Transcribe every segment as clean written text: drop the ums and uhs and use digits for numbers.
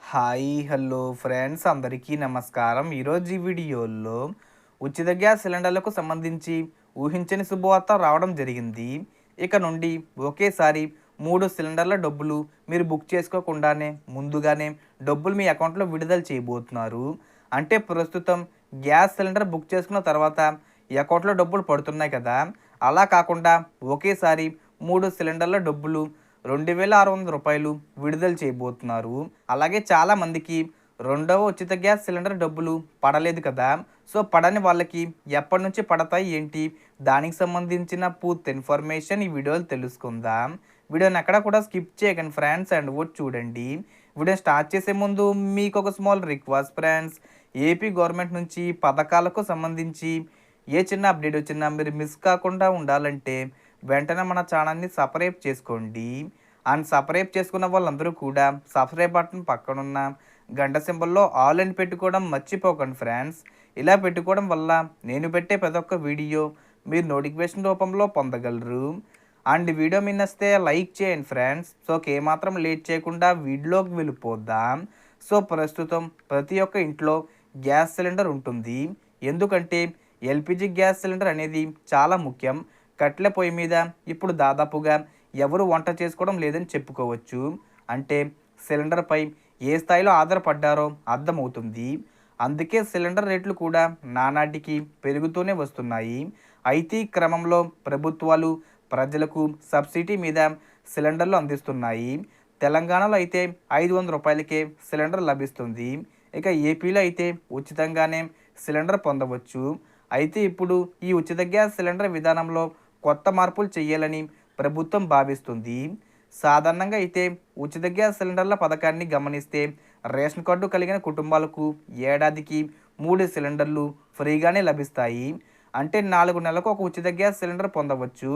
Hi hello friends అందరికీ నమస్కారం. ఈరోజు ఈ వీడియోలో ఉచిత గ్యాస్ సిలిండర్లకు సంబంధించి ఊహించని శుభవార్త రావడం జరిగింది. ఇక నుండి ఒకేసారి 3 సిలిండర్ల డబ్బులు మీరు బుక్ చేసుకోకుండానే ముందుగానే డబ్బులు మీ అకౌంట్లో విడుదల చేయబోతున్నారు. అంటే ప్రస్తుతం గ్యాస్ సిలిండర్ బుక్ చేసుకున్న తర్వాత ఈ అకౌంట్లో డబ్బులు పడుతున్నాయి కదా, అలా కాకుండా ఒకేసారి 3 సిలిండర్ల డబ్బులు రూ. 2600 విడుదల చేయబోతున్నారు. అలాగే చాలామందికి రెండవ ఉచిత గ్యాస్ సిలిండర్ డబ్బులు పడలేదు కదా, సో పడని వాళ్ళకి ఎప్పటి నుంచి పడతాయి ఏంటి, దానికి సంబంధించిన పూర్తి ఇన్ఫర్మేషన్ ఈ వీడియోలో తెలుసుకుందాం. వీడియోని ఎక్కడ కూడా స్కిప్ చేయకండి ఫ్రెండ్స్, అండ్ ఓట్ చూడండి. వీడియో స్టార్ట్ చేసే ముందు మీకు ఒక small request friends, AP government నుంచి పథకాలకు సంబంధించి ఏ చిన్న అప్డేట్ వచ్చినా మీరు మిస్ కాకుండా ఉండాలంటే వెంటనే మన ఛానల్ని సబ్స్క్రైబ్ చేసుకోండి. అండ్ సబ్స్క్రైబ్ చేసుకున్న వాళ్ళందరూ కూడా సబ్స్క్రైబ్ బటన్ పక్కనున్న గంట సింబల్లో ఆల్ అని పెట్టుకోవడం మర్చిపోకండి ఫ్రెండ్స్. ఇలా పెట్టుకోవడం వల్ల నేను పెట్టే ప్రతి ఒక్క వీడియో మీరు నోటిఫికేషన్ రూపంలో పొందగలరు. అండ్ వీడియో మీ నచ్చితే లైక్ చేయండి ఫ్రెండ్స్. సో ఏమాత్రం లేట్ చేయకుండా వీడియోలోకి వెళ్ళిపోదాం. సో ప్రస్తుతం ప్రతి ఒక్క ఇంట్లో గ్యాస్ సిలిండర్ ఉంటుంది. ఎందుకంటే ఎల్పిజి గ్యాస్ సిలిండర్ అనేది చాలా ముఖ్యం. కట్టెల పొయ్యి మీద ఇప్పుడు దాదాపుగా ఎవరు వంట చేసుకోవడం లేదని చెప్పుకోవచ్చు. అంటే సిలిండర్పై ఏ స్థాయిలో ఆధారపడ్డారో అర్థమవుతుంది. అందుకే సిలిండర్ రేట్లు కూడా నానాటికి పెరుగుతూనే వస్తున్నాయి. అయితే ఈ క్రమంలో ప్రభుత్వాలు ప్రజలకు సబ్సిడీ మీద సిలిండర్లు అందిస్తున్నాయి. తెలంగాణలో అయితే రూ. 500కే సిలిండర్ లభిస్తుంది. ఇక ఏపీలో అయితే ఉచితంగానే సిలిండర్ పొందవచ్చు. అయితే ఇప్పుడు ఈ ఉచిత గ్యాస్ సిలిండర్ విధానంలో కొత్త మార్పులు చేయాలని ప్రభుత్వం భావిస్తుంది. సాధారణంగా అయితే ఉచిత గ్యాస్ సిలిండర్ల పథకాన్ని గమనిస్తే రేషన్ కార్డు కలిగిన కుటుంబాలకు ఏడాదికి 3 సిలిండర్లు ఫ్రీగానే లభిస్తాయి. అంటే 4 నెలలకు ఒక ఉచిత గ్యాస్ సిలిండర్ పొందవచ్చు.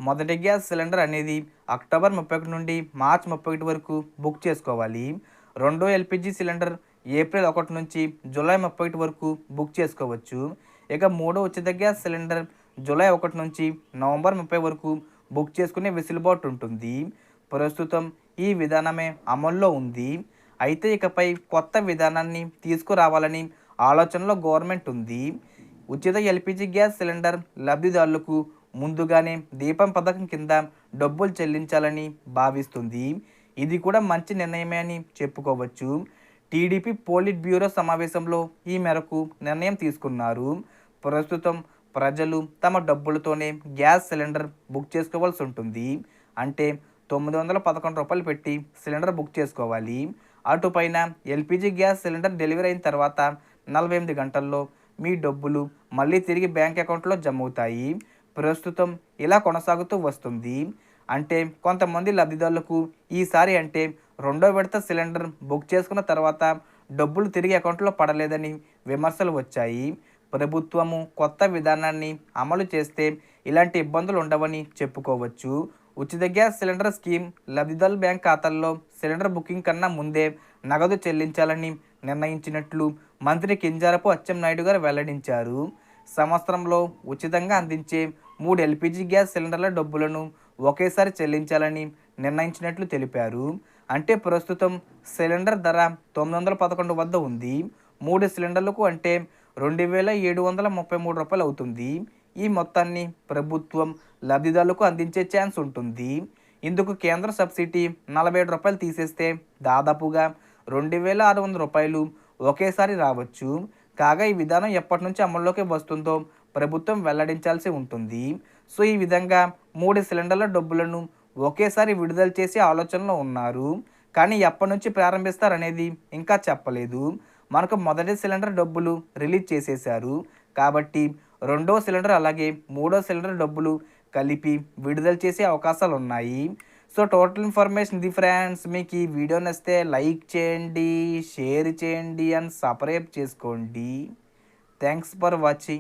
మొదటి గ్యాస్ సిలిండర్ అనేది అక్టోబర్ 31 నుండి మార్చ్ 31 వరకు బుక్ చేసుకోవాలి. రెండో ఎల్పిజి సిలిండర్ ఏప్రిల్ 1 నుంచి జూలై 31 వరకు బుక్ చేసుకోవచ్చు. ఇక మూడో ఉచిత గ్యాస్ సిలిండర్ జూలై 1 నుంచి నవంబర్ 30 వరకు బుక్ చేసుకునే వెసులుబాటు ఉంటుంది. ప్రస్తుతం ఈ విధానమే అమల్లో ఉంది. అయితే ఇకపై కొత్త విధానాన్ని తీసుకురావాలని ఆలోచనలో గవర్నమెంట్ ఉంది. ఉచిత ఎల్పిజి గ్యాస్ సిలిండర్ లబ్ధిదారులకు ముందుగానే దీపం పథకం కింద డబ్బులు చెల్లించాలని భావిస్తుంది. ఇది కూడా మంచి నిర్ణయమే అని చెప్పుకోవచ్చు. టీడీపీ పోలిట్ బ్యూరో సమావేశంలో ఈ మేరకు నిర్ణయం తీసుకున్నారు. ప్రస్తుతం ప్రజలు తమ డబ్బులతోనే గ్యాస్ సిలిండర్ బుక్ చేసుకోవాల్సి ఉంటుంది. అంటే రూ. 911 పెట్టి సిలిండర్ బుక్ చేసుకోవాలి. అటుపైన ఎల్పిజి గ్యాస్ సిలిండర్ డెలివరీ అయిన తర్వాత 48 గంటల్లో మీ డబ్బులు మళ్ళీ తిరిగి బ్యాంక్ అకౌంట్లో జమ అవుతాయి. ప్రస్తుతం ఇలా కొనసాగుతూ వస్తుంది. అంటే కొంతమంది లబ్ధిదారులకు ఈసారి అంటే రెండో విడత సిలిండర్ బుక్ చేసుకున్న తర్వాత డబ్బులు తిరిగి అకౌంట్లో పడలేదని విమర్శలు వచ్చాయి. ప్రభుత్వము కొత్త విధానాన్ని అమలు చేస్తే ఇలాంటి ఇబ్బందులు ఉండవని చెప్పుకోవచ్చు. ఉచిత గ్యాస్ సిలిండర్ స్కీమ్ లబ్ధిదారుల బ్యాంక్ ఖాతాల్లో సిలిండర్ బుకింగ్ కన్నా ముందే నగదు చెల్లించాలని నిర్ణయించినట్లు మంత్రి కింజారపు అచ్చెన్నాయుడు గారు వెల్లడించారు. సంవత్సరంలో ఉచితంగా అందించే 3 ఎల్పిజి గ్యాస్ సిలిండర్ల డబ్బులను ఒకేసారి చెల్లించాలని నిర్ణయించినట్లు తెలిపారు. అంటే ప్రస్తుతం సిలిండర్ ధర 911 వద్ద ఉంది. 3 సిలిండర్లకు అంటే రూ. 2733 అవుతుంది. ఈ మొత్తాన్ని ప్రభుత్వం లబ్ధిదారులకు అందించే ఛాన్స్ ఉంటుంది. ఇందుకు కేంద్ర సబ్సిడీ రూ. 47 తీసేస్తే దాదాపుగా రూ. 2600 ఒకేసారి రావచ్చు. కాగా ఈ విధానం ఎప్పటి నుంచి అమల్లోకి వస్తుందో ప్రభుత్వం వెల్లడించాల్సి ఉంటుంది. సో ఈ విధంగా 3 సిలిండర్ల డబ్బులను ఒకేసారి విడుదల చేసే ఆలోచనలో ఉన్నారు. కానీ ఎప్పటి నుంచి ప్రారంభిస్తారనేది ఇంకా చెప్పలేదు. మనకు మొదటి సిలిండర్ డబ్బులు రిలీజ్ చేసేశారు. కాబట్టి రెండో సిలిండర్ అలాగే మూడో సిలిండర్ డబ్బులు కలిపి విడుదల చేసే అవకాశాలు ఉన్నాయి. సో టోటల్ ఇన్ఫర్మేషన్ ఇది ఫ్రెండ్స్. మీకు ఈ వీడియో నచ్చితే లైక్ చేయండి, షేర్ చేయండి అండ్ సబ్స్క్రైబ్ చేసుకోండి. Thanks for watching.